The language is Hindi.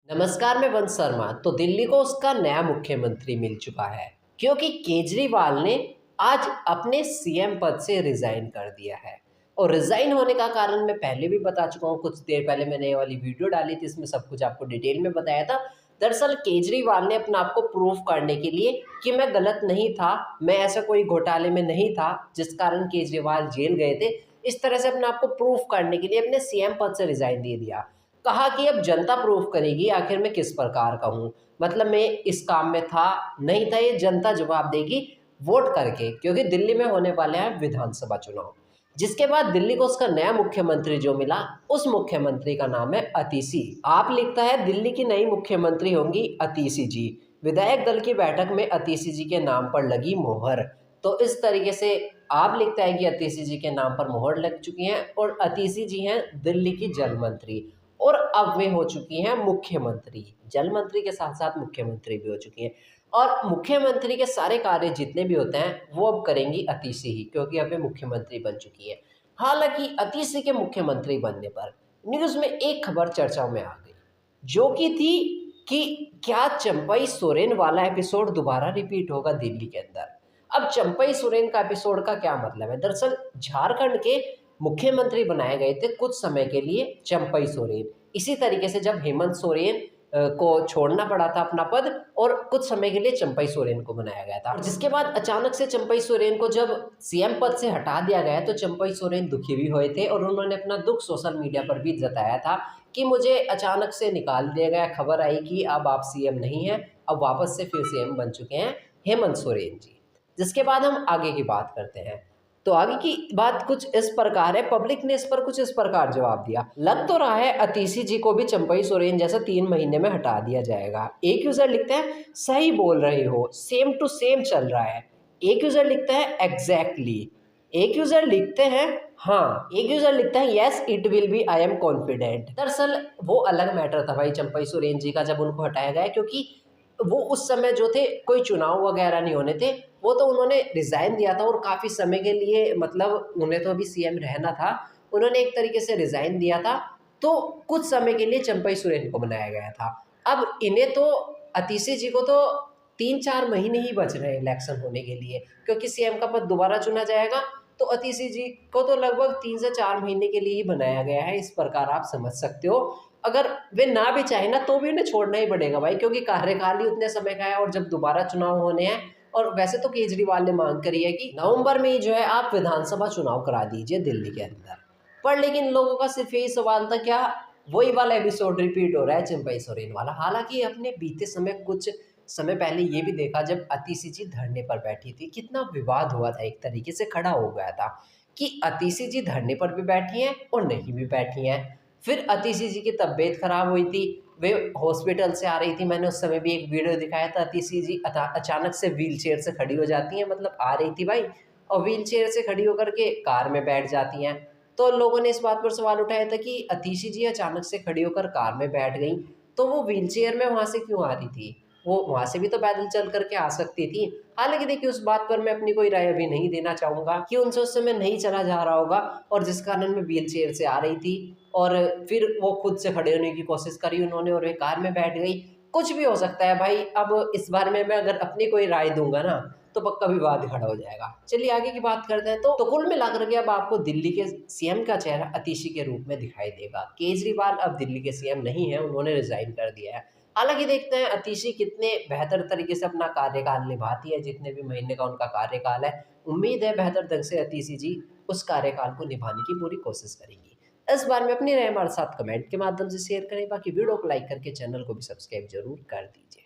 नमस्कार, मैं वंश शर्मा। तो दिल्ली को उसका नया मुख्यमंत्री मिल चुका है क्योंकि केजरीवाल ने आज अपने सीएम पद से रिजाइन कर दिया है। और रिजाइन होने का कारण मैं पहले भी बता चुका हूँ, कुछ देर पहले मैंने ये वाली वीडियो डाली थी, इसमें सब कुछ आपको डिटेल में बताया था। दरअसल केजरीवाल ने अपने आप को प्रूफ करने के लिए कि मैं गलत नहीं था, मैं ऐसा कोई घोटाले में नहीं था जिस कारण केजरीवाल जेल गए थे, इस तरह से अपने आप को प्रूफ करने के लिए अपने सीएम पद से रिजाइन दे दिया। कहा कि अब जनता प्रूफ करेगी आखिर मैं किस प्रकार का हूँ, मतलब मैं इस काम में था नहीं था, ये जनता जवाब देगी वोट करके, क्योंकि दिल्ली में होने वाले हैं विधानसभा चुनाव। जिसके बाद दिल्ली को उसका नया मुख्यमंत्री जो मिला, उस मुख्यमंत्री का नाम है अतीशी। आप लिखता है दिल्ली की नई मुख्यमंत्री होंगी अतीशी जी। विधायक दल की बैठक में अतीशी जी के नाम पर लगी मोहर। तो इस तरीके से आप लिखता है कि अतीशी जी के नाम पर मोहर लग चुकी है और अतीशी जी हैं दिल्ली की जल मंत्री। और अब वे हो चुकी हैं मुख्यमंत्री, जल मंत्री के साथ साथ मुख्यमंत्री भी हो चुकी हैं। और मुख्यमंत्री के सारे कार्य जितने भी होते हैं वो अब करेंगी अतीशी ही, क्योंकि अब वे मुख्यमंत्री बन चुकी है। हालांकि अतीशी के मुख्यमंत्री बनने पर न्यूज़ में एक खबर चर्चाओं में आ गई, जो कि थी कि क्या चंपई सोरेन वाला एपिसोड दोबारा रिपीट होगा दिल्ली के अंदर। अब चंपई सोरेन का एपिसोड का क्या मतलब है? दरअसल झारखंड के मुख्यमंत्री बनाए गए थे कुछ समय के लिए चंपई सोरेन। इसी तरीके से जब हेमंत सोरेन को छोड़ना पड़ा था अपना पद, और कुछ समय के लिए चंपई सोरेन को बनाया गया था, और जिसके बाद अचानक से चंपई सोरेन को जब सीएम पद से हटा दिया गया तो चंपई सोरेन दुखी भी हुए थे और उन्होंने अपना दुख सोशल मीडिया पर भी जताया था कि मुझे अचानक से निकाल दिया गया, खबर आई कि अब आप सीएम नहीं हैं, अब वापस से फिर सीएम बन चुके हैं हेमंत सोरेन जी। जिसके बाद हम आगे की बात करते हैं। तो आगे की बात कुछ इस प्रकार है, पब्लिक ने इस पर कुछ इस प्रकार जवाब दिया। लग तो रहा है अतीशी जी को भी चंपई सोरेन जैसा 3 महीने में हटा दिया जाएगा। एक यूजर लिखते हैं सही बोल रहे हो, सेम टू सेम चल रहा है। एक यूजर लिखता है एग्जैक्टली। एक यूजर लिखते हैं हाँ। एक यूजर लिखता है yes it will be, I am confident. दरअसल वो अलग मैटर था भाई चंपई सोरेन जी का, जब उनको हटाया गया, क्योंकि वो उस समय जो थे कोई चुनाव वगैरह नहीं होने थे, वो तो उन्होंने रिज़ाइन दिया था और काफ़ी समय के लिए, मतलब उन्हें तो अभी सीएम रहना था, उन्होंने एक तरीके से रिज़ाइन दिया था। तो कुछ समय के लिए चंपई सोरेन को बनाया गया था। अब इन्हें तो, अतीशी जी को तो 3-4 महीने ही बच रहे हैं इलेक्शन होने के लिए, क्योंकि सीएम का पद दोबारा चुना जाएगा। तो अतीशी जी को तो लगभग 3 से 4 महीने के लिए ही बनाया गया है, इस प्रकार आप समझ सकते हो। अगर वे ना भी चाहे ना तो भी उन्हें छोड़ना ही पड़ेगा भाई, क्योंकि कार्यकाल ही उतने समय का है और जब दोबारा चुनाव होने हैं। और वैसे तो केजरीवाल ने मांग करी है कि नवंबर में ही जो है आप विधानसभा चुनाव करा दीजिए दिल्ली के अंदर। पर लेकिन लोगों का सिर्फ यही सवाल था, क्या वही वाला एपिसोड रिपीट हो रहा है चंपई सोरेन वाला? हालांकि अपने बीते समय, कुछ समय पहले ये भी देखा, जब अतीशी जी धरने पर बैठी थी, कितना विवाद हुआ था, एक तरीके से खड़ा हो गया था कि अतीशी जी धरने पर भी बैठी हैं और नहीं भी बैठी हैं। फिर अतीशी जी की तबीयत खराब हुई थी, वे हॉस्पिटल से आ रही थी, मैंने उस समय भी एक वीडियो दिखाया था, अतीशी जी अचानक से व्हील चेयर से खड़ी हो जाती हैं, मतलब आ रही थी भाई, और व्हील चेयर से खड़ी होकर के कार में बैठ जाती हैं। तो लोगों ने इस बात पर सवाल उठाया था कि अतीशी जी अचानक से खड़ी होकर कार में बैठ गई, तो वो व्हील चेयर में वहाँ से क्यों आ रही थी? वो वहाँ से भी तो पैदल चल करके आ सकती थी। हालाँकि देखिए, उस बात पर मैं अपनी कोई राय अभी नहीं देना चाहूँगा कि उनसे उस समय नहीं चला जा रहा होगा और जिस कारण मैं व्हील चेयर से आ रही थी, और फिर वो खुद से खड़े होने की कोशिश करी उन्होंने और वे कार में बैठ गई। कुछ भी हो सकता है भाई, अब इस बारे में मैं अगर अपनी कोई राय दूँगा ना, तो पक्का विवाद खड़ा हो जाएगा। चलिए आगे की बात करते हैं। तो कुल मिलाकर के अब आपको दिल्ली के सीएम का चेहरा अतीशी के रूप में दिखाई देगा। केजरीवाल अब दिल्ली के सीएम नहीं हैं, उन्होंने रिज़ाइन कर दिया है। हालाँकि देखते हैं अतीशी कितने बेहतर तरीके से अपना कार्यकाल निभाती है, जितने भी महीने का उनका कार्यकाल है। उम्मीद है बेहतर ढंग से अतीशी जी उस कार्यकाल को निभाने की पूरी कोशिश करेंगी। इस बारे में अपनी राय हमारे साथ कमेंट के माध्यम से शेयर करें। बाकी वीडियो को लाइक करके चैनल को भी सब्सक्राइब ज़रूर कर दीजिए।